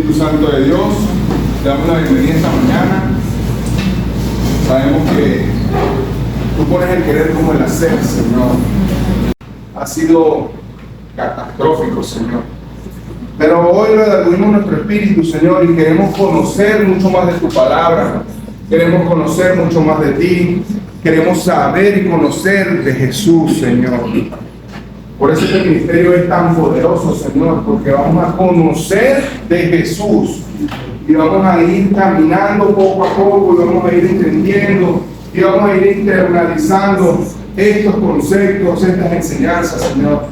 Espíritu Santo de Dios, te damos la bienvenida esta mañana. Sabemos que tú pones el querer como el hacer, Señor. Ha sido catastrófico, Señor. Pero hoy redarguimos nuestro espíritu, Señor, y queremos conocer mucho más de tu palabra. Queremos conocer mucho más de ti. Queremos saber y conocer de Jesús, Señor. Por eso este ministerio es tan poderoso, Señor, porque vamos a conocer de Jesús y vamos a ir caminando poco a poco y vamos a ir entendiendo y vamos a ir internalizando estos conceptos, estas enseñanzas, Señor,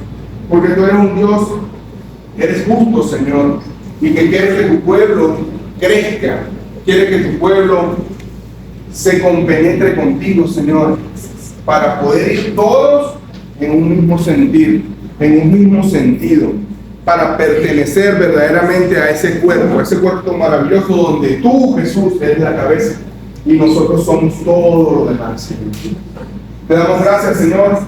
porque tú eres un Dios, eres justo, Señor, y que quieres que tu pueblo crezca, quieres que tu pueblo se compenetre contigo, Señor, para poder ir todos en un mismo sentir, en un mismo sentido, para pertenecer verdaderamente a ese cuerpo maravilloso donde tú, Jesús, eres la cabeza y nosotros somos todo lo demás, Señor. Te damos gracias, Señor,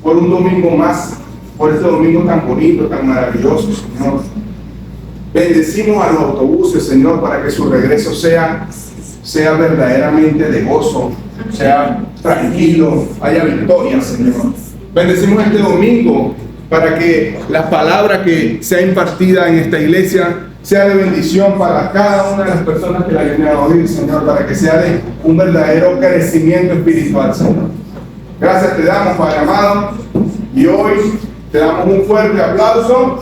por un domingo más, por este domingo tan bonito, tan maravilloso, Señor. Bendecimos a los autobuses, Señor, para que su regreso sea verdaderamente de gozo, sea tranquilo, haya victoria, Señor. Bendecimos este domingo para que la palabra que sea impartida en esta iglesia sea de bendición para cada una de las personas que la vienen a oír, Señor, para que sea de un verdadero crecimiento espiritual, Señor. Gracias te damos, Padre amado, y hoy te damos un fuerte aplauso.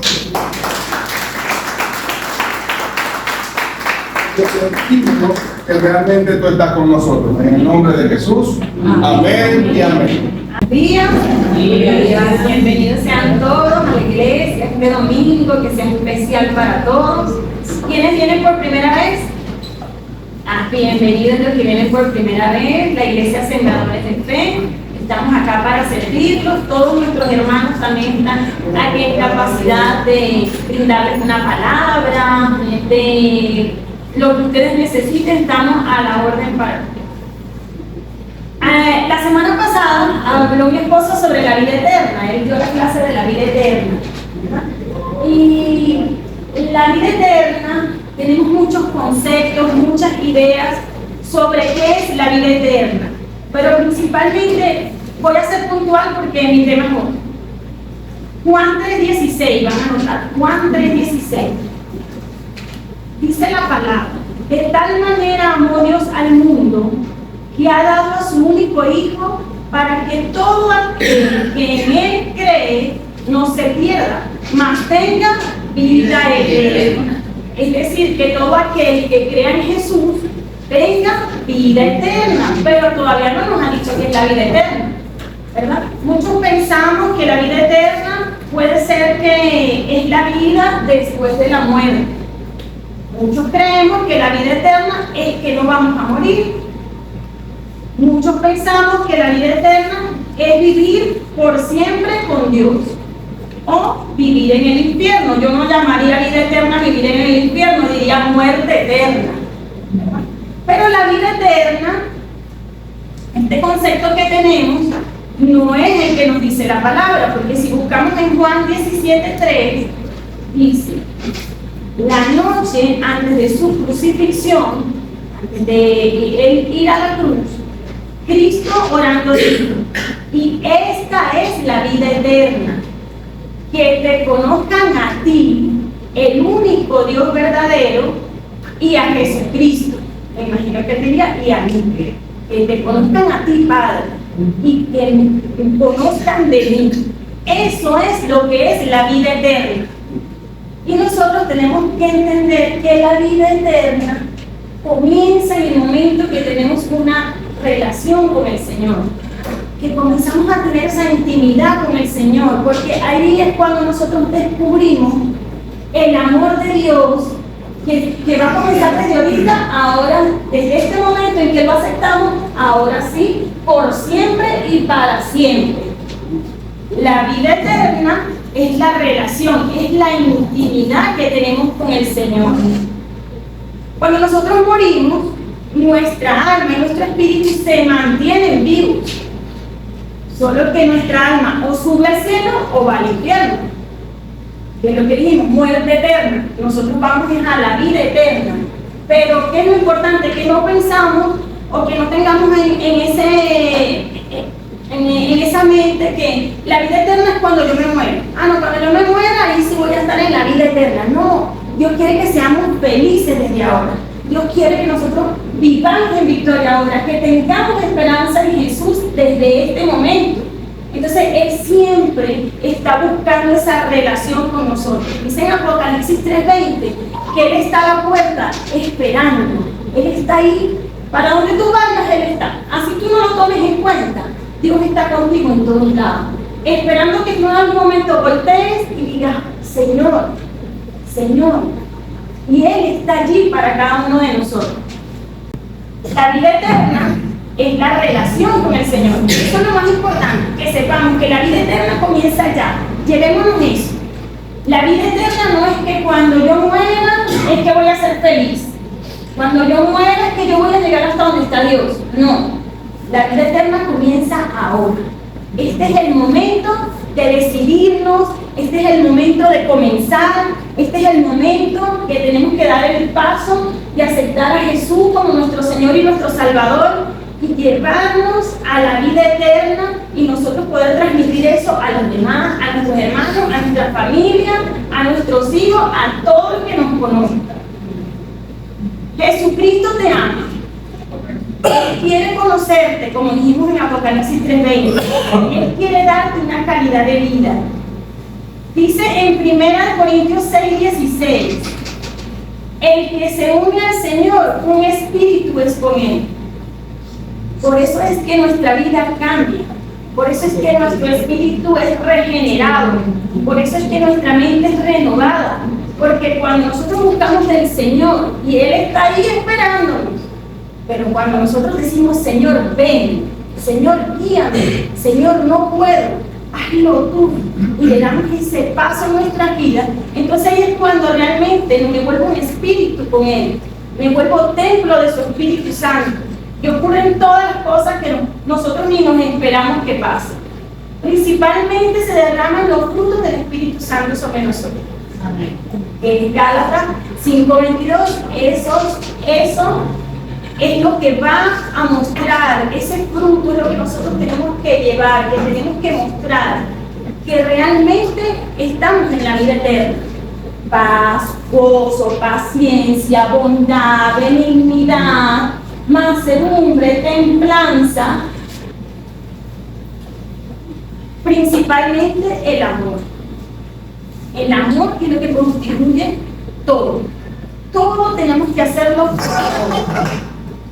Que realmente tú estás con nosotros. En el nombre de Jesús. Amén y amén. Bienvenidos sean todos a la iglesia este domingo, que sea especial para todos. ¿Quiénes vienen por primera vez? Bienvenidos los que vienen por primera vez, la iglesia Sembradores de Fe. Estamos acá para servirlos. Todos nuestros hermanos también están aquí en capacidad de brindarles una palabra, de lo que ustedes necesiten. Estamos a la orden para. La semana pasada habló mi esposo sobre la vida eterna. Él dio la clase de la vida eterna, ¿verdad? Y la vida eterna, tenemos muchos conceptos, muchas ideas sobre qué es la vida eterna. Pero principalmente voy a ser puntual porque mi tema es otro. Juan 3:16, van a anotar. Juan 3:16. Dice la palabra: de tal manera amó Dios al mundo que ha dado a su único Hijo para que todo aquel que en Él cree no se pierda, mas tenga vida eterna. Es decir, que todo aquel que crea en Jesús tenga vida eterna, pero todavía no nos ha dicho que es la vida eterna, ¿verdad? Muchos pensamos que la vida eterna puede ser que es la vida después de la muerte. Muchos creemos que la vida eterna es que no vamos a morir. Muchos pensamos que la vida eterna es vivir por siempre con Dios o vivir en el infierno. Yo no llamaría vida eterna vivir en el infierno, diría muerte eterna. Pero la vida eterna, este concepto que tenemos, no es el que nos dice la palabra, porque si buscamos en Juan 17:3, dice: la noche antes de su crucifixión, antes de él ir a la cruz, Cristo orando dijo: y esta es la vida eterna, que te conozcan a ti, el único Dios verdadero, y a Jesucristo. Me imagino que diría: y a mí, que te conozcan a ti, Padre, y que me conozcan de mí. Eso es lo que es la vida eterna. Y nosotros tenemos que entender que la vida eterna comienza en el momento que tenemos una relación con el Señor, que comenzamos a tener esa intimidad con el Señor, porque ahí es cuando nosotros descubrimos el amor de Dios que va a comenzar desde ahorita, ahora, desde este momento en que lo aceptamos, ahora sí, por siempre y para siempre. La vida eterna es la relación, es la intimidad que tenemos con el Señor. Cuando nosotros morimos, nuestra alma y nuestro espíritu se mantienen vivos, solo que nuestra alma o sube al cielo o va al infierno. que es lo que dijimos, muerte eterna. Nosotros vamos a la vida eterna. Pero ¿qué es lo importante? Que no pensamos o que no tengamos en esa mente que la vida eterna es cuando yo me muero. Ah, no, cuando yo me muera, ahí sí voy a estar en la vida eterna. No, Dios quiere que seamos felices desde ahora. Dios quiere que nosotros vivamos en victoria ahora, que tengamos esperanza en Jesús desde este momento. Entonces, Él siempre está buscando esa relación con nosotros. Dice en Apocalipsis 3:20 que Él está a la puerta esperando. Él está ahí. Para donde tú vayas, Él está. Así tú no lo tomes en cuenta. Dios está contigo en todos lados. Esperando que tú en algún momento voltees y digas, Señor, Señor. Y Él está allí para cada uno de nosotros. La vida eterna es la relación con el Señor. Eso es lo más importante, que sepamos que la vida eterna comienza ya. Llevémonos eso. La vida eterna no es que cuando yo muera es que voy a ser feliz. Cuando yo muera es que yo voy a llegar hasta donde está Dios. No. La vida eterna comienza ahora. Este es el momento de decidirnos, este es el momento de comenzar, este es el momento que tenemos que dar el paso de aceptar a Jesús como nuestro Señor y nuestro Salvador y llevarnos a la vida eterna y nosotros poder transmitir eso a los demás, a nuestros hermanos, a nuestra familia, a nuestros hijos, a todos los que nos conozcan. Jesucristo te ama. Él quiere conocerte, como dijimos en Apocalipsis 3:20. Él quiere darte una calidad de vida. Dice en 1 Corintios 6:16, el que se une al Señor, un espíritu es con Él. Por eso es que nuestra vida cambia. Por eso es que nuestro espíritu es regenerado. Por eso es que nuestra mente es renovada. Porque cuando nosotros buscamos del Señor y Él está ahí esperándonos, pero cuando nosotros decimos, Señor, ven, Señor, guíame, Señor, no puedo, hazlo tú, y le damos ese paso en nuestra vida, entonces ahí es cuando realmente me vuelvo un espíritu con Él, me vuelvo templo de su Espíritu Santo, y ocurren todas las cosas que nosotros ni nos esperamos que pasen. Principalmente se derraman los frutos del Espíritu Santo sobre nosotros. Amén. En Gálatas 5:22, eso es lo que va a mostrar, ese fruto es lo que nosotros tenemos que llevar, que tenemos que mostrar, que realmente estamos en la vida eterna. Paz, gozo, paciencia, bondad, benignidad, mansedumbre, templanza, principalmente el amor. El amor es lo que constituye todo. Todo tenemos que hacerlo.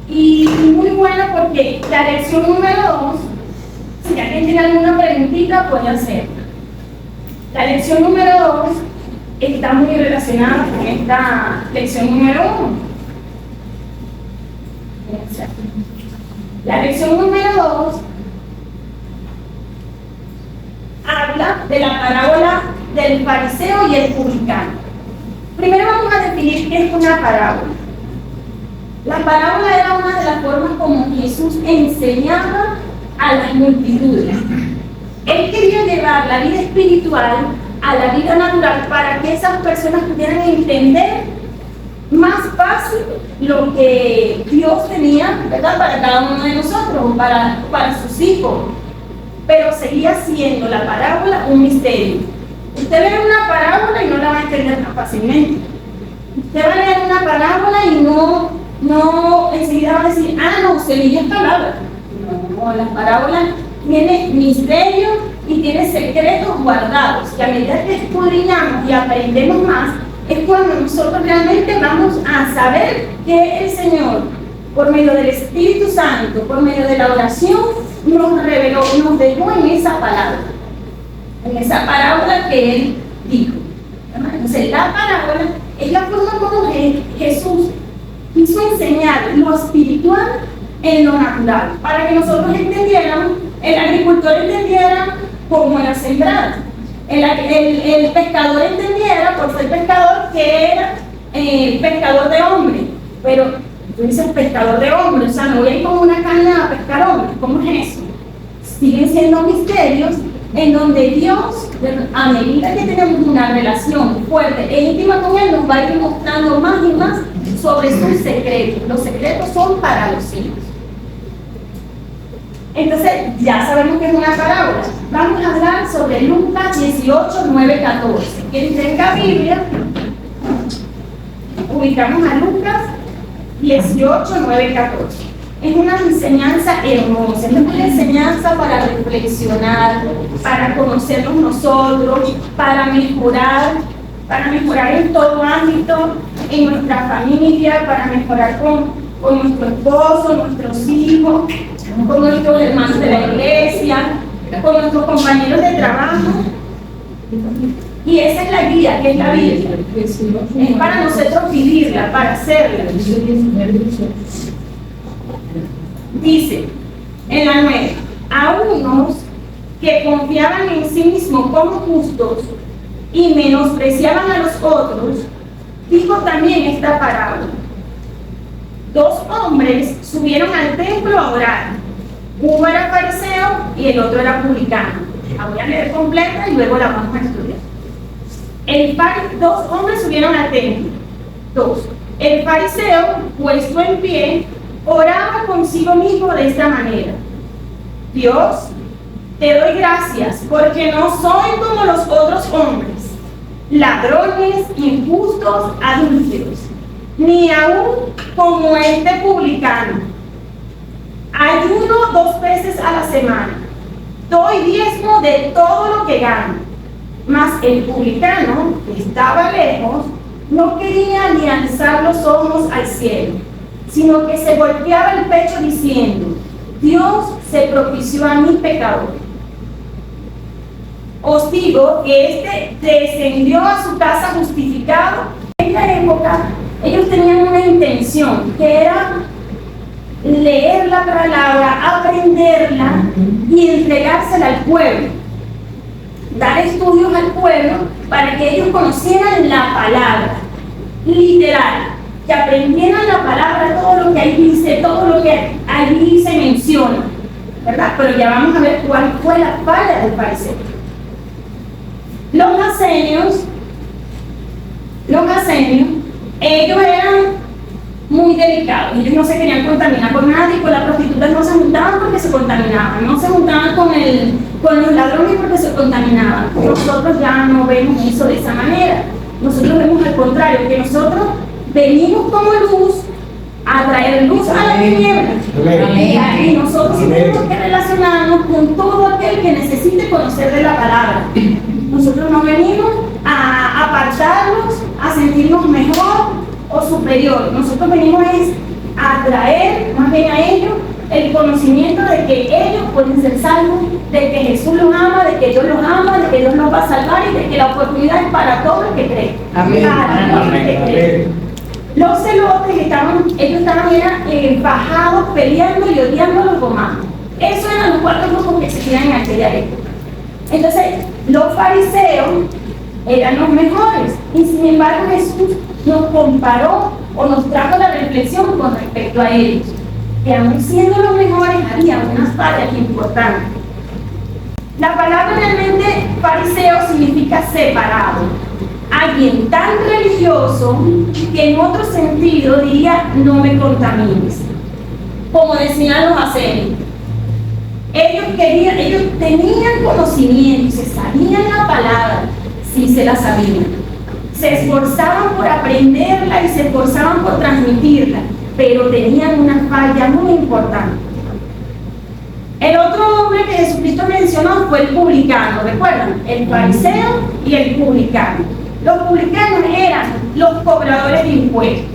Y muy bueno porque la lección número 2, si alguien tiene alguna preguntita puede hacerla. La lección número 2 está muy relacionada con esta lección número 1. La lección número 2 habla de la parábola del fariseo y el publicano. Primero vamos a definir qué es una parábola. La parábola era una de las formas como Jesús enseñaba a las multitudes. Él quería llevar la vida espiritual a la vida natural para que esas personas pudieran entender más fácil lo que Dios tenía, ¿verdad?, para cada uno de nosotros, para sus hijos. Pero seguía siendo la parábola un misterio. Usted ve una parábola y no la va a entender tan fácilmente. Usted va a leer una parábola y no enseguida va a decir, no, semilla es palabra. No, las parábolas tienen misterio y tienen secretos guardados. Que a medida que escudriñamos y aprendemos más, es cuando nosotros realmente vamos a saber que el Señor, por medio del Espíritu Santo, por medio de la oración, nos reveló, nos dejó en esa palabra, en esa parábola que Él dijo. Entonces, la parábola es la forma como Jesús quiso enseñar lo espiritual en lo natural, para que nosotros entendiéramos, el agricultor entendiera cómo era sembrar, el pescador entendiera, por ser pescador, que era pescador de hombre. Pero tú dices pescador de hombre, o sea, no voy a ir con una caña a pescar hombres. ¿Cómo es eso? siguen siendo misterios en donde Dios, a medida que tenemos una relación fuerte e íntima con Él, nos va a ir mostrando más y más sobre sus secretos. Los secretos son para los hijos. Entonces, ya sabemos que es una parábola. Vamos a hablar sobre Lucas 18, 9, 14. Quien tenga Biblia, ubicamos a Lucas 18, 9, 14. Es una enseñanza hermosa, es una enseñanza para reflexionar, para conocernos nosotros, para mejorar en todo ámbito, en nuestra familia, para mejorar con nuestro esposo, nuestros hijos, con nuestros hermanos de la iglesia, con nuestros compañeros de trabajo. Y esa es la guía, que es la Biblia. Es para nosotros vivirla, para hacerla. Dice en la 9, a unos que confiaban en sí mismos como justos y menospreciaban a los otros, dijo también esta parábola. Dos hombres subieron al templo a orar. Uno era fariseo y el otro era publicano. La voy a leer completa y luego la vamos a estudiar. Dos hombres subieron al templo. El fariseo, puesto en pie, oraba consigo mismo de esta manera: Dios, te doy gracias porque no soy como los otros hombres, ladrones, injustos, adúlteros, ni aún como este publicano. Ayuno 2 veces a la semana, doy diezmo de todo lo que gano. Mas el publicano, que estaba lejos, no quería ni alzar los ojos al cielo, sino que se golpeaba el pecho diciendo: Dios se propició a mi pecador. Os digo que este descendió a su casa justificado. En la época ellos tenían una intención, que era leer la palabra, aprenderla y entregársela al pueblo, dar estudios al pueblo para que ellos conocieran la palabra, literal, que aprendieran la palabra, todo lo que ahí dice, todo lo que allí se menciona, ¿verdad? Pero ya vamos a ver cuál fue la falla del fariseo. Los nasenios, ellos eran muy delicados, ellos no se querían contaminar con nadie, con las prostitutas no se juntaban porque se contaminaban, no se juntaban con los ladrones porque se contaminaban. Nosotros ya no vemos eso de esa manera, nosotros vemos al contrario, que nosotros venimos como luz a traer luz a la tiniebla. Y nosotros tenemos que relacionarnos con todo aquel que necesite conocer de la palabra. Nosotros no venimos a apartarnos, a sentirnos mejor o superior. Nosotros venimos a traer más bien a ellos el conocimiento de que ellos pueden ser salvos, de que Jesús los ama, de que Dios los ama, de que Dios los va a salvar y de que la oportunidad es para todos los que creen. Amén. Para todos los que creen. Los celotes ellos estaban bajados, peleando y odiando a los romanos. Esos eran los 4 grupos que existían en aquella época. Entonces, los fariseos eran los mejores, y sin embargo Jesús nos comparó o nos trajo la reflexión con respecto a ellos, que aún siendo los mejores había unas fallas importantes. La palabra realmente fariseo significa separado, alguien tan religioso que en otro sentido diría: no me contamines, como decían los asenios. Ellos tenían conocimiento, se sabían la palabra, sí se la sabían, se esforzaban por aprenderla y se esforzaban por transmitirla, pero tenían una falla muy importante. El otro hombre que Jesucristo mencionó fue el publicano, ¿recuerdan? El fariseo y el publicano. Los publicanos eran los cobradores de impuestos,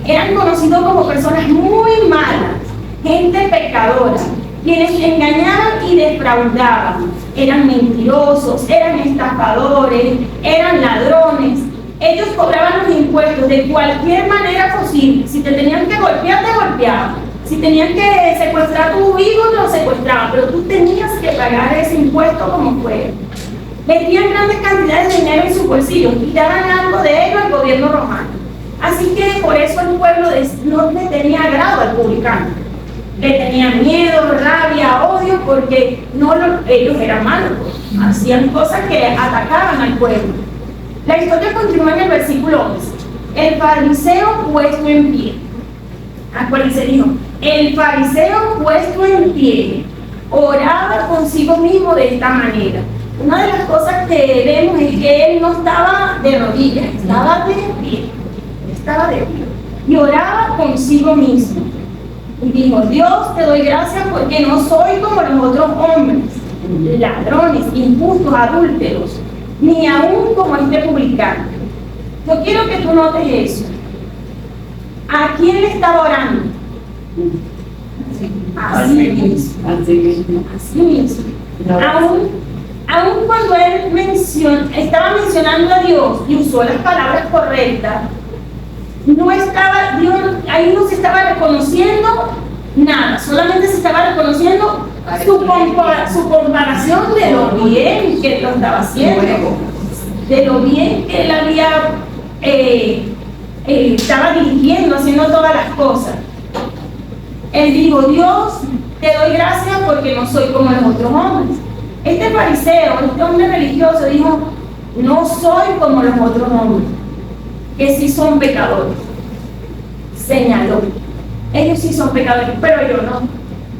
eran conocidos como personas muy malas, gente pecadora, quienes engañaban y defraudaban, eran mentirosos, eran estafadores, eran ladrones. Ellos cobraban los impuestos de cualquier manera posible. Si te tenían que golpear, te golpeaban. Si tenían que secuestrar a tu hijo, te lo secuestraban, pero tú tenías que pagar ese impuesto como fuera. Metían grandes cantidades de dinero en sus bolsillos y daban algo de ello al gobierno romano. Así que por eso el pueblo no le tenía agrado al publicano. le tenían miedo, rabia, odio, porque ellos eran malos, hacían cosas que atacaban al pueblo. La historia continúa en el versículo 11. El fariseo puesto en pie. Acuérdense, dijo, el fariseo puesto en pie oraba consigo mismo de esta manera. Una de las cosas que vemos es que él no estaba de rodillas, estaba de pie. Estaba de pie. Y oraba consigo mismo. Y dijo, Dios, te doy gracias porque no soy como los otros hombres, ladrones, injustos, adúlteros, ni aún como este publicano. Yo quiero que tú notes eso. ¿A quién le estaba orando? Así mismo. Así mismo. Aún cuando él estaba mencionando a Dios y usó las palabras correctas, Dios ahí no se estaba reconociendo nada, solamente se estaba reconociendo su comparación de lo bien que lo estaba haciendo, de lo bien que él había estaba dirigiendo, haciendo todas las cosas. Él dijo, Dios, te doy gracias porque no soy como los otros hombres. Este fariseo, este hombre religioso dijo, no soy como los otros hombres, que sí son pecadores. Señaló, ellos sí son pecadores, pero yo no.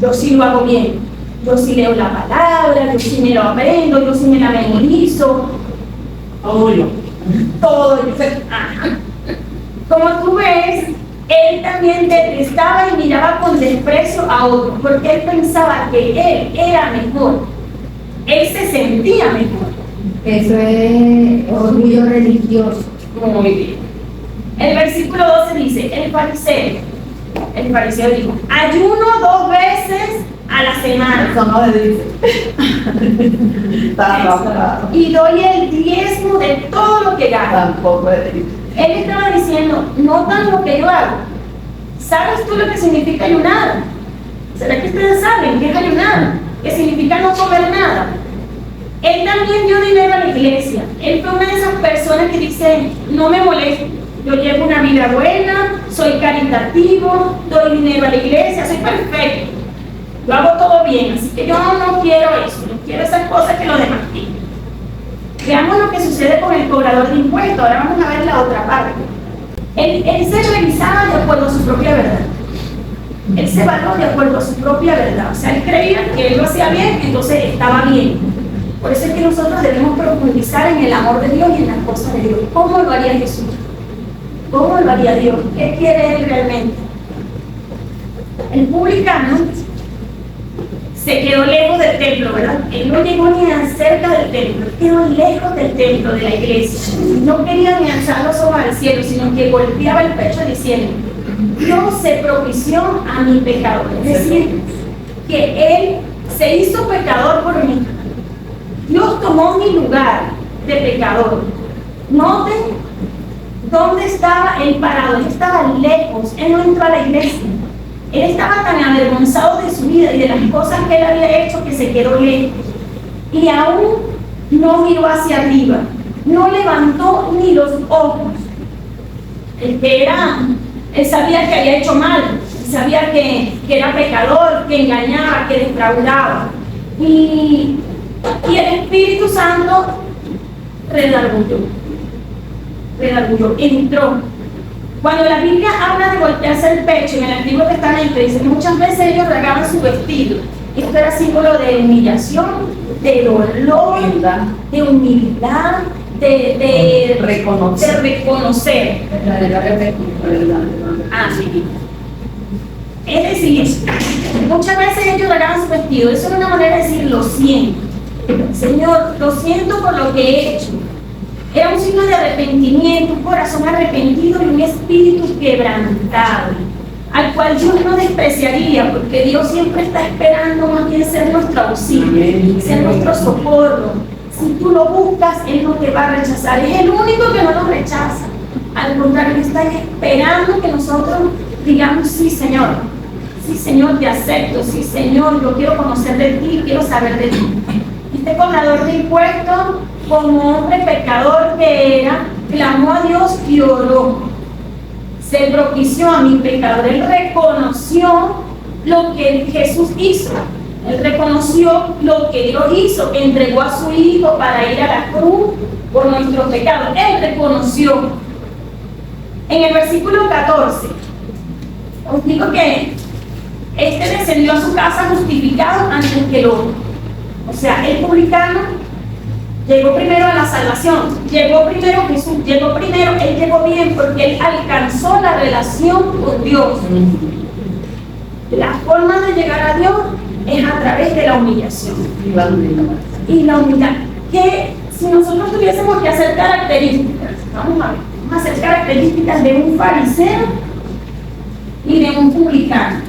Yo sí lo hago bien. Yo sí leo la palabra, yo sí me lo aprendo, yo sí me la memorizo. Todo yo. Ajá. Como tú ves, él también detestaba y miraba con desprecio a otros, porque él pensaba que él era mejor. Él se sentía mejor. Eso es orgullo religioso. Muy bien. El versículo 12 dice, el fariseo dijo, ayuno 2 veces a la semana. Eso no le dice. Y doy el diezmo de todo lo que gano. Tampoco le dice. Él estaba diciendo, notan lo que yo hago. ¿Sabes tú lo que significa ayunar? ¿Será que ustedes saben qué es ayunar? Que significa no comer nada. Él también dio dinero a la iglesia. Él fue una de esas personas que dice, no me molesta. Yo llevo una vida buena, soy caritativo, doy dinero a la iglesia, soy perfecto. Yo hago todo bien, así que yo no quiero eso, no quiero esas cosas que los demás tienen. Veamos lo que sucede con el cobrador de impuestos. Ahora vamos a ver la otra parte. Él se revisaba de acuerdo a su propia verdad. Él se evaluó de acuerdo a su propia verdad. O sea, él creía que él lo hacía bien, entonces estaba bien. Por eso es que nosotros debemos profundizar en el amor de Dios y en las cosas de Dios. ¿Cómo lo haría Jesús? ¿Cómo lo haría Dios? ¿Qué quiere Él realmente? El publicano se quedó lejos del templo, ¿verdad? Él no llegó ni cerca del templo, quedó lejos del templo, de la iglesia. No quería ni alzar los ojos al cielo, sino que golpeaba el pecho diciendo, Dios se propició a mi pecador. Es decir, que Él se hizo pecador por mí. Dios tomó mi lugar de pecador. Noten dónde estaba Él parado. Él estaba lejos, Él no entró a la iglesia. Él estaba tan avergonzado de su vida y de las cosas que él había hecho que se quedó lejos. Y aún no miró hacia arriba, no levantó ni los ojos. Él sabía que había hecho mal, sabía que era pecador, que engañaba, que defraudaba. Y el Espíritu Santo redarguyó, entró. Cuando la Biblia habla de golpearse el pecho en el Antiguo Testamento, dice que muchas veces ellos rasgaban su vestido. Esto era símbolo de humillación, de dolor, de humildad, de reconocer. Así. Es decir, muchas veces ellos rasgaban su vestido. Eso era una manera de decir, lo siento. Señor, lo siento por lo que he hecho. Era un signo de arrepentimiento, un corazón arrepentido y un espíritu quebrantado, al cual Dios no despreciaría, porque Dios siempre está esperando más bien ser nuestro auxilio, ser nuestro socorro. Si tú lo buscas, Él no te va a rechazar. Es el único que no nos rechaza. Al contrario, Él está esperando que nosotros digamos, sí, Señor, te acepto, sí, Señor, yo quiero conocer de ti, quiero saber de ti. Este cobrador de impuestos, como hombre pecador que era, clamó a Dios y oró. Se propició a mi pecador. Él reconoció lo que Jesús hizo. Él reconoció lo que Dios hizo, que entregó a su Hijo para ir a la cruz por nuestros pecados. Él reconoció. En el versículo 14, os digo que este descendió a su casa justificado antes que el otro. O sea, el publicano llegó primero a la salvación, llegó primero Jesús, llegó primero, él llegó bien porque él alcanzó la relación con Dios. La forma de llegar a Dios es a través de la humillación. Y la humildad. Que si nosotros tuviésemos que hacer características, vamos a hacer características de un fariseo y de un publicano.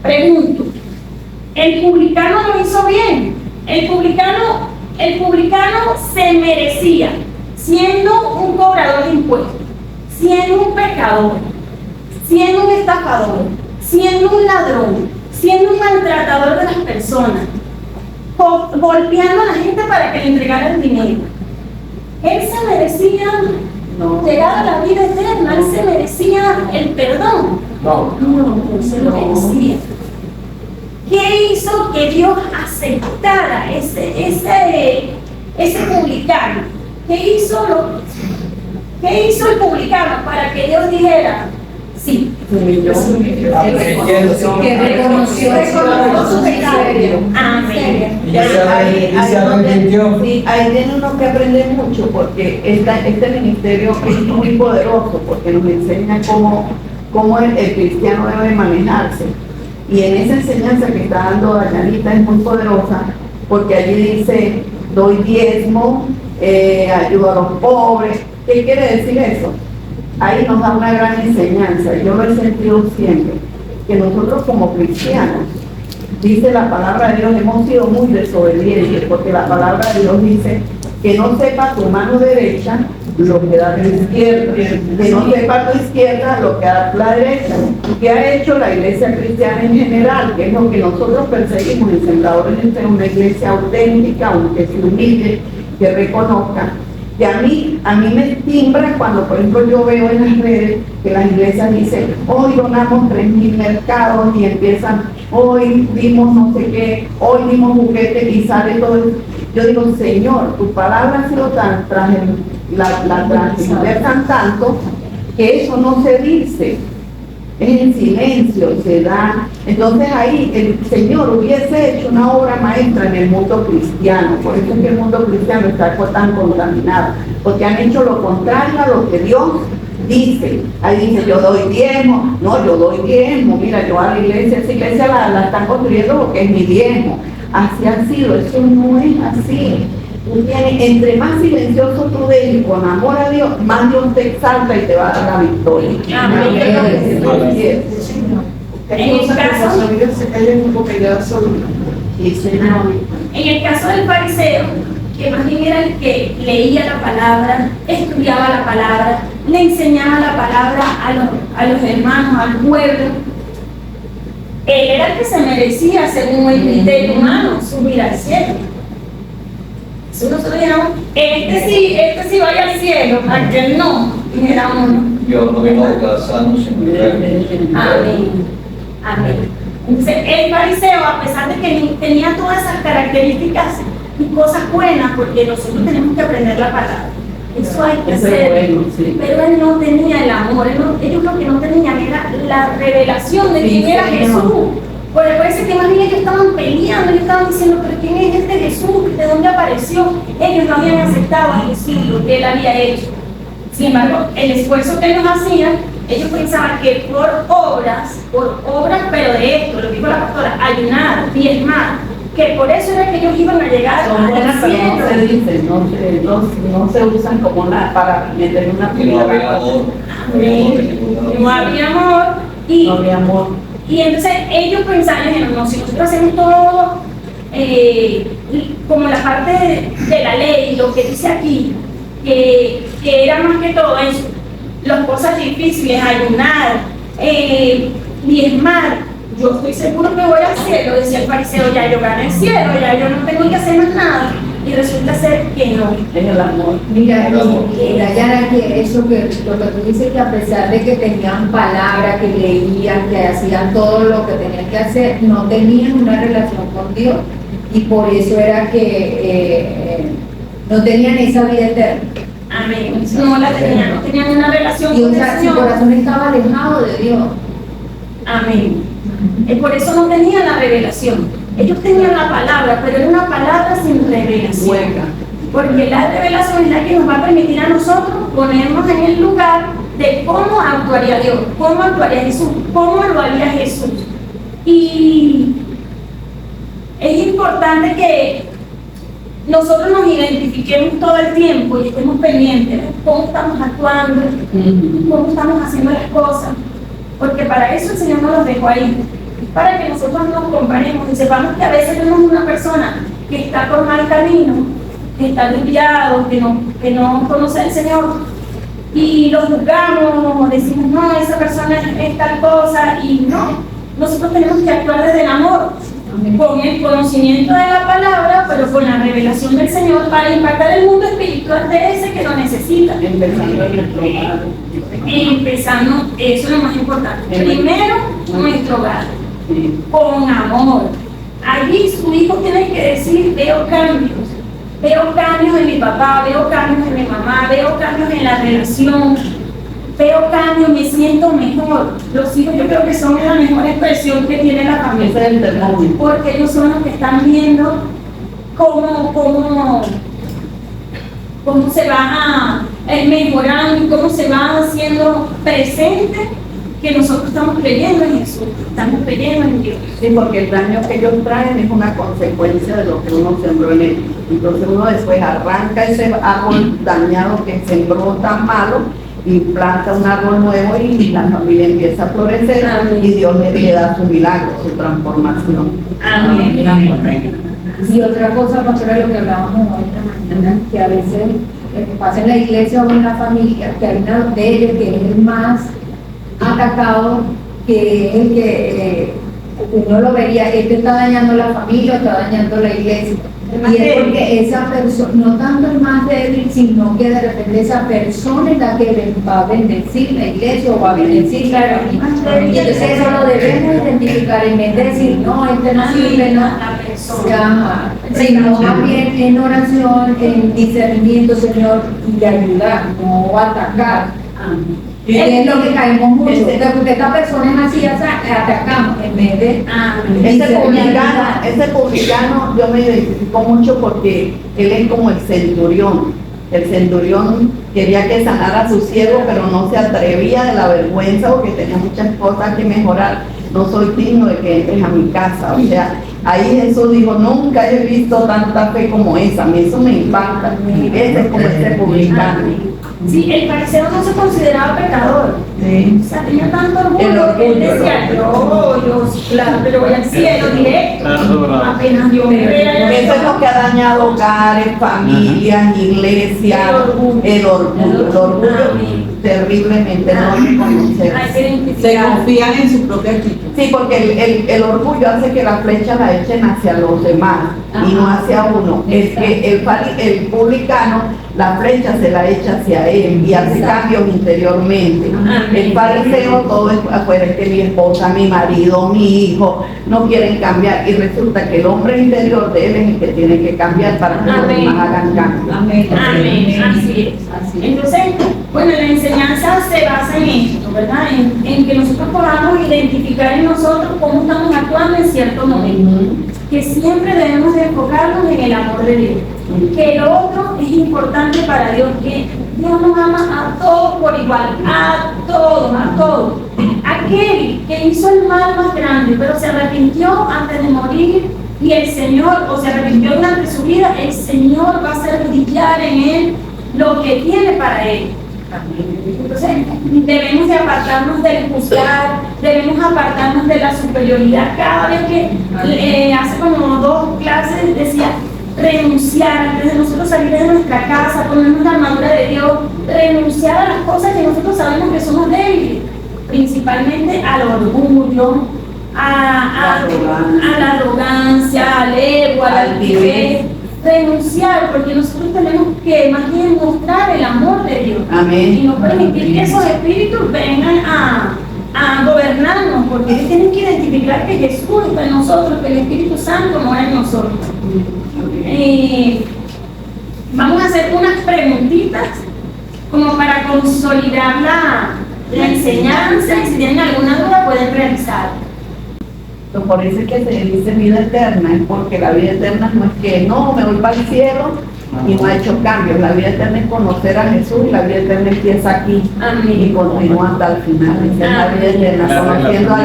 Pregunto, ¿el publicano lo hizo bien? El publicano se merecía, siendo un cobrador de impuestos, siendo un pecador, siendo un estafador, siendo un ladrón, siendo un maltratador de las personas, golpeando a la gente para que le entregara el dinero. Él se merecía llegar a la vida eterna, él se merecía el perdón. No se lo merecía. ¿Qué hizo que Dios aceptara ese publicano? ¿Qué hizo el publicano para que Dios dijera sí? Que reconoció su pecado. Amén. Sí, ahí tiene uno que aprender mucho porque este ministerio es muy poderoso porque nos enseña cómo el cristiano debe manejarse. Y en esa enseñanza que está dando Dayanita es muy poderosa porque allí dice, doy diezmo, ayudo a los pobres. ¿Qué quiere decir eso? Ahí nos da una gran enseñanza. Yo lo he sentido siempre, que nosotros como cristianos, dice la palabra de Dios, hemos sido muy desobedientes, porque la palabra de Dios dice que no sepa tu mano derecha lo que da tu izquierda, que no sepa tu izquierda lo que da la derecha. ¿Qué ha hecho la iglesia cristiana en general? Que es lo que nosotros perseguimos en Sembradores, de ser una iglesia auténtica, aunque se humille, que reconozca. Y a mí me timbra cuando, por ejemplo, yo veo en las redes que las iglesias dicen, hoy donamos 3.000 mercados y empiezan, hoy dimos no sé qué, hoy dimos juguetes y sale todo eso. Yo digo, Señor, tu palabra ha sido la transversan tanto que eso no se dice. Es en silencio, se da. Entonces ahí el Señor hubiese hecho una obra maestra en el mundo cristiano. Por eso es que el mundo cristiano está tan contaminado, porque han hecho lo contrario a lo que Dios dice. Ahí dice, yo doy diezmo. No, yo doy diezmo. Mira, yo a la iglesia, esa iglesia la están construyendo lo que es mi diezmo. Así ha sido, eso no es así. Entre más silencioso tú dejes con amor a Dios, más Dios te exalta y te va a dar la victoria. En el caso del fariseo, que más bien era el que leía la palabra, estudiaba la palabra, le enseñaba la palabra a los hermanos, al pueblo, él era el que se merecía, según el criterio humano, subir al cielo. Si nosotros dijéramos, este sí vaya al cielo, aquel no, dijéramos no. Yo no vengo de casarnos sin Amén. Amén. Entonces, el fariseo, a pesar de que tenía todas esas características y cosas buenas, porque nosotros tenemos que aprender la palabra, eso hay que hacer, bueno, sí. Pero él no tenía el amor, ellos lo que no tenían era la revelación de quién era Jesús. Porque parece que más bien ellos estaban peleando, ellos estaban diciendo, pero ¿quién es este Jesús? ¿De dónde apareció? Ellos no habían aceptado a Jesús, lo que él había hecho. Sin embargo, el esfuerzo que ellos hacían, ellos pensaban que por obras, pero de esto, lo que dijo la pastora, ayunar, diezmar, que por eso era que ellos iban a llegar al cielo. No se dice, no se usan como nada para meter una no había amor. No había amor. No había amor. Y entonces ellos pensaban, no, si nosotros hacemos todo como la parte de la ley, lo que dice aquí, que era más que todo eso, las cosas difíciles, ayunar, diezmar, yo estoy seguro que voy al cielo, decía el fariseo, ya yo gané el cielo, ya yo no tengo que hacer más nada. y resulta ser que no. Es el amor. Mira, Dayana, que eso que lo que tú dices, que a pesar de que tenían palabra, que leían, que hacían todo lo que tenían que hacer, no tenían una relación con Dios y por eso era que no tenían esa vida eterna. Amén. No la tenían, no tenían una relación Y o con el sea, su Señor. corazón estaba alejado de Dios. Amén. Por eso no tenían la revelación. Ellos tenían la palabra, pero era una palabra sin revelación. Hueca. Porque la revelación es la que nos va a permitir a nosotros ponernos en el lugar de cómo actuaría Dios, cómo actuaría Jesús, cómo lo haría Jesús. Y es importante que nosotros nos identifiquemos todo el tiempo y estemos pendientes de cómo estamos actuando, cómo estamos haciendo las cosas, porque para eso el Señor nos los dejó ahí, para que nosotros nos comparemos y sepamos que a veces vemos una persona que está por mal camino, que está desviado, que no conoce al Señor, y lo juzgamos, decimos, no, esa persona es tal cosa, y no, nosotros tenemos que actuar desde el amor, con el conocimiento de la palabra, pero con la revelación del Señor para impactar el mundo espiritual de ese que lo necesita. Empezando en nuestro hogar. Empezando, eso es lo más importante. Primero, nuestro hogar, Sí. con amor. Allí su hijo tiene que decir, veo cambios en mi papá, veo cambios en mi mamá, veo cambios en la relación, veo cambios, me siento mejor. Los hijos yo creo que son la mejor expresión que tiene la familia. Ese es el termómetro. Porque ellos son los que están viendo cómo se va mejorando y cómo se va haciendo presente que nosotros estamos creyendo en Jesús, estamos creyendo en Dios. Sí, porque el daño que ellos traen es una consecuencia de lo que uno sembró en él. Entonces uno después arranca ese árbol dañado que sembró tan malo y planta un árbol nuevo y la familia empieza a florecer. Amén. Y Dios le da su milagro, su transformación. Amén. Y otra cosa, pastora, lo que hablábamos hoy esta mañana, que a veces pasa en la iglesia o en la familia, que hay uno de ellos que es el más atacado, que es el que uno lo vería, este está dañando la familia, está dañando la iglesia. Y es porque esa persona, no tanto el más débil, sino que de repente esa persona es la que va a bendecir la iglesia o va a bendecir la familia. Y entonces eso lo debemos identificar en vez de decir, no, este no sirve, no. La persona. Ajá. Sino más bien en oración, en discernimiento, Señor, y ayudar, no atacar. Es lo que caemos mucho, porque esta persona es así, o sea, atacamos en vez de Ese publicano yo me identifico mucho porque él es como el centurión. El centurión quería que sanara a su siervo, pero no se atrevía de la vergüenza porque tenía muchas cosas que mejorar. No soy digno de que entres a mi casa. O sea, ahí Jesús dijo, nunca he visto tanta fe como esa. A mí eso me impacta. Ese es como ese publicano. Sí, el fariseo no se consideraba pecador. Sí. O sea, tenía tanto orgullo, El orgullo, que él decía, yo, claro, pero voy al cielo directo, apenas yo me vea. Eso es lo que ha dañado hogares, familias, iglesias, el orgullo terriblemente, no reconocer. Hay que Se identificar. confían en su propia actitud. Sí, porque el orgullo hace que la flecha la echen hacia los demás y no hacia uno. Es que el publicano, la flecha se la echa hacia él y hace cambios interiormente. El fariseo todo es afuera, es que mi esposa, mi marido, mi hijo no quieren cambiar y resulta que el hombre interior de él es el que tiene que cambiar para que los Amén. demás hagan cambios. Amén. Amén, así es. Entonces, bueno, la enseñanza se basa en esto, ¿verdad? En que nosotros podamos identificar en nosotros cómo estamos actuando en cierto momento. Que siempre debemos de enfocarnos en el amor de Dios. Que el otro es importante para Dios, que Dios nos ama a todos por igual, a todos. Aquel que hizo el mal más grande, pero se arrepintió antes de morir, y el Señor, o se arrepintió durante su vida, el Señor va a hacer brillar en él lo que tiene para él. Entonces, debemos de apartarnos del juzgar, debemos apartarnos de la superioridad. Cada vez que hace como 2 clases decía renunciar, antes de nosotros salir de nuestra casa, ponernos la armadura de Dios, renunciar a las cosas que nosotros sabemos que somos débiles, principalmente al orgullo, a la arrogancia, al ego, a la altivez. renunciar, porque nosotros tenemos que más bien mostrar el amor de Dios. Amén. Y no permitir que esos espíritus vengan a gobernarnos, porque ellos tienen que identificar que Jesús está en nosotros, que el Espíritu Santo mora en nosotros. Vamos a hacer unas preguntitas como para consolidar la enseñanza, y si tienen alguna duda pueden realizar. Por eso es que se dice vida eterna, es porque la vida eterna no es que no, me voy para el cielo y no ha hecho cambios. La vida eterna es conocer a Jesús, y la vida eterna empieza aquí y continúa hasta el final. Esa es la vida eterna, conociendo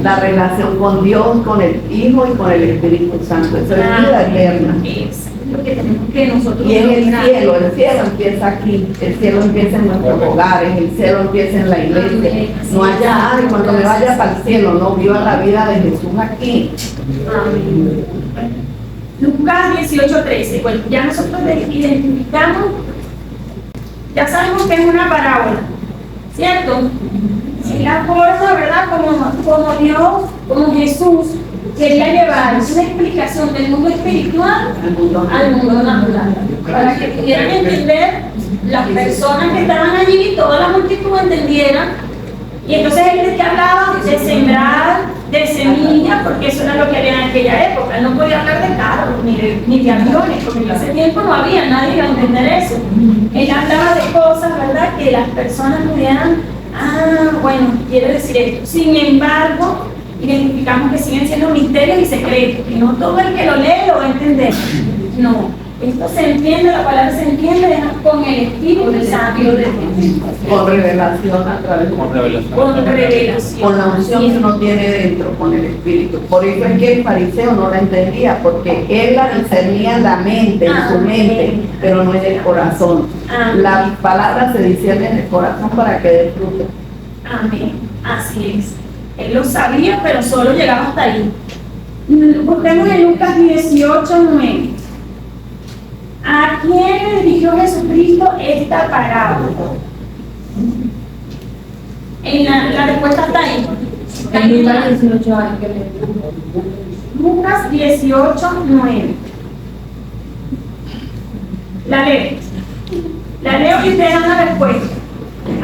la relación con Dios, con el Hijo y con el Espíritu Santo. Eso es vida eterna. Es lo que tenemos que nosotros Y es el lograr. cielo empieza aquí, el cielo empieza en nuestros hogares, el cielo empieza en la iglesia. No haya, ay, cuando me vaya para el cielo, no, viva la vida de Jesús aquí. Amén. Lucas 18:13. Bueno, ya nosotros identificamos, ya sabemos que es una parábola, ¿cierto? Es la forma, ¿verdad? Como Dios, como Jesús quería llevar una explicación del mundo espiritual al mundo natural, para que pudieran entender las personas que estaban allí, toda la multitud entendiera. Y entonces él que hablaba de sembrar, de semillas, porque eso era lo que había en aquella época. Él no podía hablar de carros ni de aviones, porque en ese tiempo no había, nadie iba a entender eso. Él hablaba de cosas, ¿verdad?, que las personas pudieran, bueno, quiere decir esto. Sin embargo, identificamos que siguen siendo misterios y secretos, que no todo el que lo lee lo va a entender. No, esto se entiende, la palabra se entiende con el Espíritu Santo de Dios. Con revelación a través de Con revelación. con la unción que uno tiene dentro, con el Espíritu. Por eso es que el fariseo no la entendía, porque él la discernía en la mente, en su mente, pero no en el corazón. Las palabras se disciernen en el corazón para que dé fruto. Amén, así es. Él lo sabía, pero solo llegaba hasta ahí. Busquemos en Lucas 18:9. ¿A quién le dirigió Jesucristo esta parábola? La respuesta está ahí. Está En ahí. Lucas 18 años que le Lucas 18:9. La leo y ustedes dan la respuesta.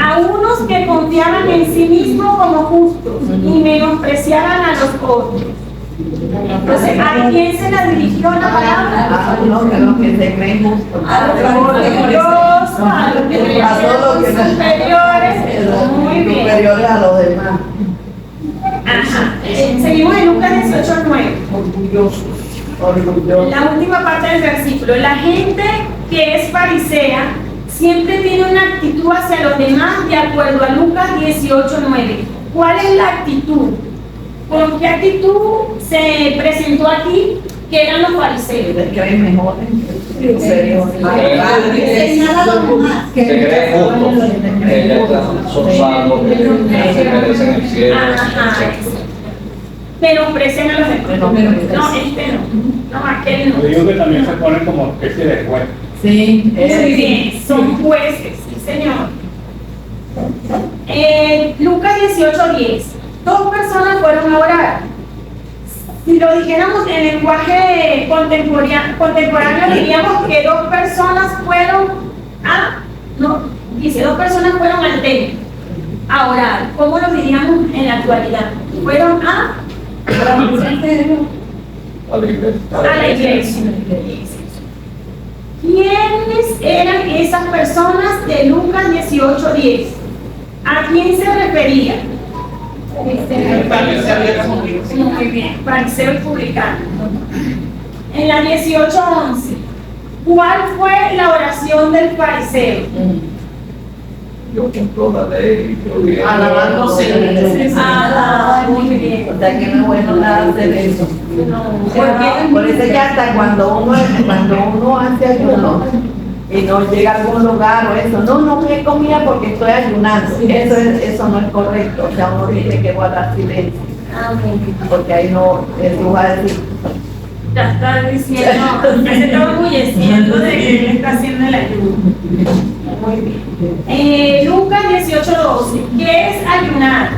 A unos que confiaban en sí mismos como justos y menospreciaban a los otros. Entonces, ¿a quién se la dirigió la palabra? A los que se creen justos. A los orgullosos, a los que creen que son superiores. Muy bien. Superiores a los demás. Ajá. Seguimos en Lucas 18:9. Orgullosos. La última parte del versículo. La gente que es farisea siempre tiene una actitud hacia los demás de acuerdo a Lucas 18:9. ¿Cuál es la actitud? ¿Con qué actitud se presentó aquí que eran los fariseos? Se creen mejores. Superiores. Se creen justos, son salvos, se merecen el cielo. Ajá. Menosprecian a los demás. No, no, aquel no. Yo digo que también se ponen como especie de juez. Sí, Muy bien, son jueces, sí señor. Lucas 18:10. 2 personas fueron a orar. Si lo dijéramos en lenguaje contemporáneo, diríamos que 2 personas fueron dice 2 personas fueron al templo a orar. ¿Cómo lo diríamos en la actualidad? Fueron a la iglesia. ¿Quiénes eran esas personas de Lucas 18:10? ¿A quién se refería? Muy bien, fariseo y publicano. En la 18:11, ¿cuál fue la oración del fariseo? Yo cumplo la ley. alabándose. Muy bien. O sea que no es bueno nada hacer eso. Por eso es que hasta cuando uno hace ayuno y no llega a algún lugar o eso, no me comía porque estoy ayunando. Eso no es correcto. O sea, uno tiene que guardar silencio. Porque ahí no, Jesús va a decir, Ya está diciendo, ya se está orgulleciendo de que él está haciendo el ayuno. Muy bien. Lucas 18:12. ¿Qué es ayunar?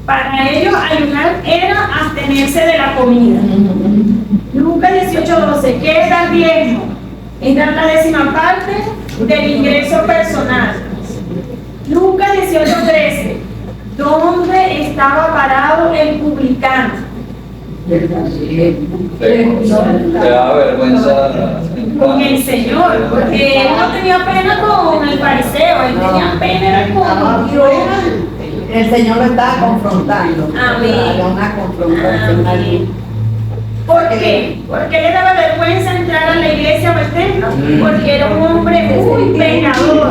Para para ellos ayunar era abstenerse de la comida. Lucas 18:12, ¿qué es dar diezmo? Es dar la 10ª parte del ingreso personal. Lucas 18:13, ¿dónde estaba parado el publicano? Te da vergüenza Con el Señor, porque él no tenía pena con el fariseo, él tenía pena con Dios. El Señor lo estaba confrontando. Amén. Había una confrontación allí. ¿Por qué? Porque le daba vergüenza entrar a la iglesia o al templo, porque era un hombre muy pecador.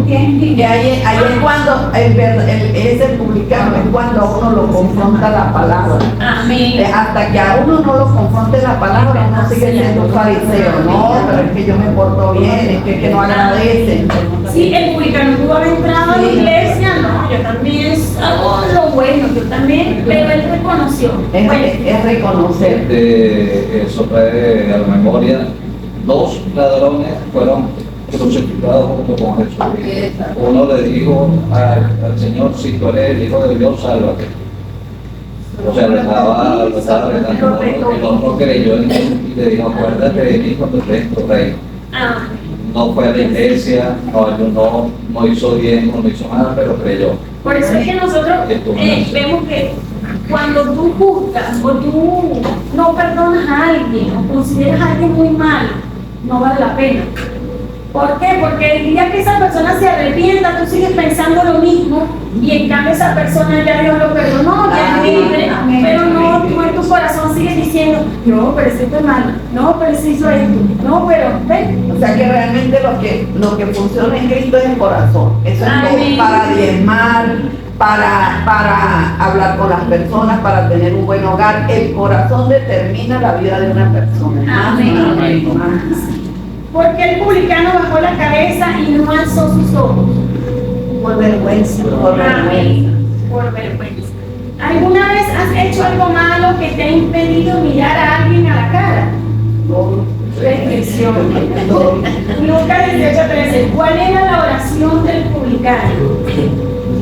Y ahí es cuando ese publicano es cuando a uno lo confronta la palabra. Amén. Hasta que a uno no lo confronte la palabra, uno sigue siendo un fariseo. No, pero es que yo me porto bien, es que no agradecen. Sí, el publicano pudo haber entrado a la iglesia, no, yo también hago lo bueno, yo también, pero él reconoció. Es reconocer. Eso trae a la memoria, 2 ladrones fueron crucificados junto con Jesús. Uno le dijo al Señor, si tú eres el Hijo de Dios, sálvate. O sea, lo estaba retando. El otro creyó en él y le dijo, acuérdate de mí cuando estés en tu reino. No fue a la iglesia, no ayunó, no hizo bien, no hizo nada, pero creyó. Por eso es que nosotros vemos que cuando tú juzgas o tú no perdonas a alguien o consideras a alguien muy mal, no vale la pena. ¿Por qué? Porque el día que esa persona se arrepienta, tú sigues pensando lo mismo y en cambio esa persona ya Dios lo perdonó, ya es libre, pero no, tú en tu corazón sigues diciendo, no, pero ese fue malo, no, pero ese hizo esto, no, pero ven. O sea que realmente lo que funciona en Cristo es el corazón. Eso es todo para diezmar, para hablar con las personas, para tener un buen hogar. El corazón determina la vida de una persona. Amén. Porque el publicano bajó la cabeza y no alzó sus ojos. Por vergüenza. Por vergüenza. Por vergüenza. ¿Alguna vez has hecho algo malo que te ha impedido mirar a alguien a la cara? Reflexión. Lucas 18:13. ¿Cuál era la oración del publicano?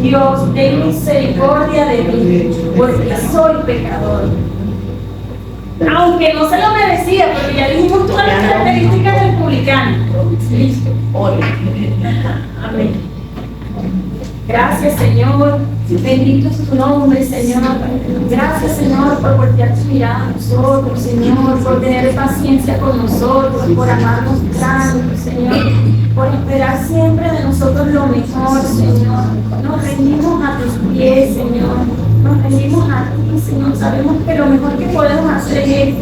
Dios, ten misericordia de mí, porque soy pecador. Aunque no se lo merecía, porque ya dijimos todas las características del publicano. Amén. Gracias, Señor. Bendito es tu nombre, Señor. Gracias, Señor, por voltear tu mirada a nosotros, Señor, por tener paciencia con nosotros, por amarnos tanto, Señor, por esperar siempre de nosotros lo mejor, Señor. Nos rendimos a tus pies, Señor. Nos rendimos a ti, Señor. Sabemos que lo mejor que podemos hacer es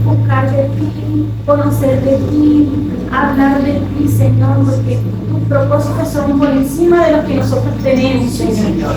buscar de ti, conocer de ti, hablar de ti, Señor, porque tus propósitos son por encima de los que nosotros tenemos, Señor.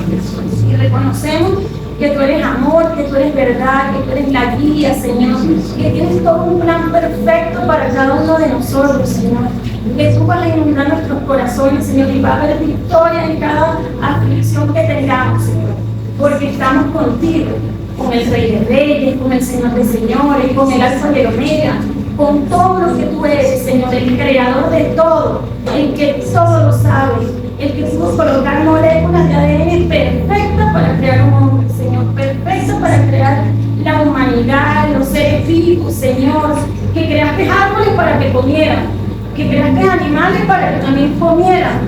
Y reconocemos que tú eres amor, que tú eres verdad, que tú eres la guía, Señor, que tienes todo un plan perfecto para cada uno de nosotros, Señor. Que tú vas a inundar nuestros corazones, Señor, y va a haber victoria en cada aflicción que tengamos, Señor, porque estamos contigo, con el Rey de Reyes, con el Señor de Señores, con el Alfa y el Omega, con todo lo que tú eres, Señor, el creador de todo, el que todo lo sabe, el que pudo colocar moléculas de ADN perfectas para crear un hombre, Señor, perfectas para crear la humanidad, los seres vivos, Señor, que creaste árboles para que comieran, que creaste animales para que también comieran.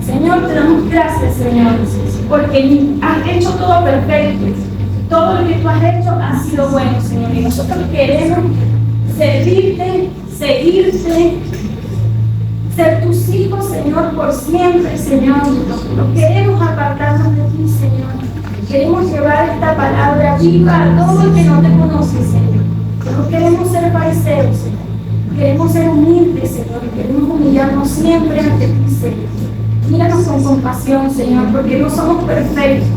Señor, te damos gracias, Señor, porque has hecho todo perfecto. Todo lo que tú has hecho ha sido bueno, Señor, y nosotros queremos servirte, seguirte, ser tus hijos, Señor, por siempre, Señor. No queremos apartarnos de ti, Señor. Queremos llevar esta palabra viva a todo el que no te conoce, Señor. No queremos ser fariseos, Señor. Queremos ser humildes, Señor. Queremos humillarnos siempre ante ti, Señor. Míranos con compasión, Señor, porque no somos perfectos.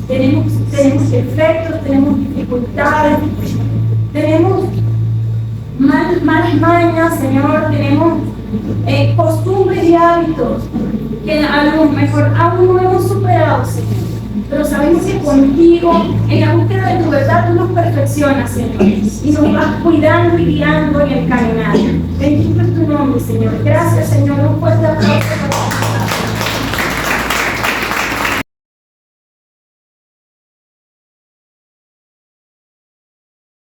Tenemos defectos, tenemos dificultades, tenemos malas mañas, Señor, tenemos costumbres y hábitos que a lo mejor aún no hemos superado, Señor. Pero sabemos que contigo, en la búsqueda de tu verdad, tú nos perfeccionas, Señor, y nos vas cuidando y guiando en el caminar.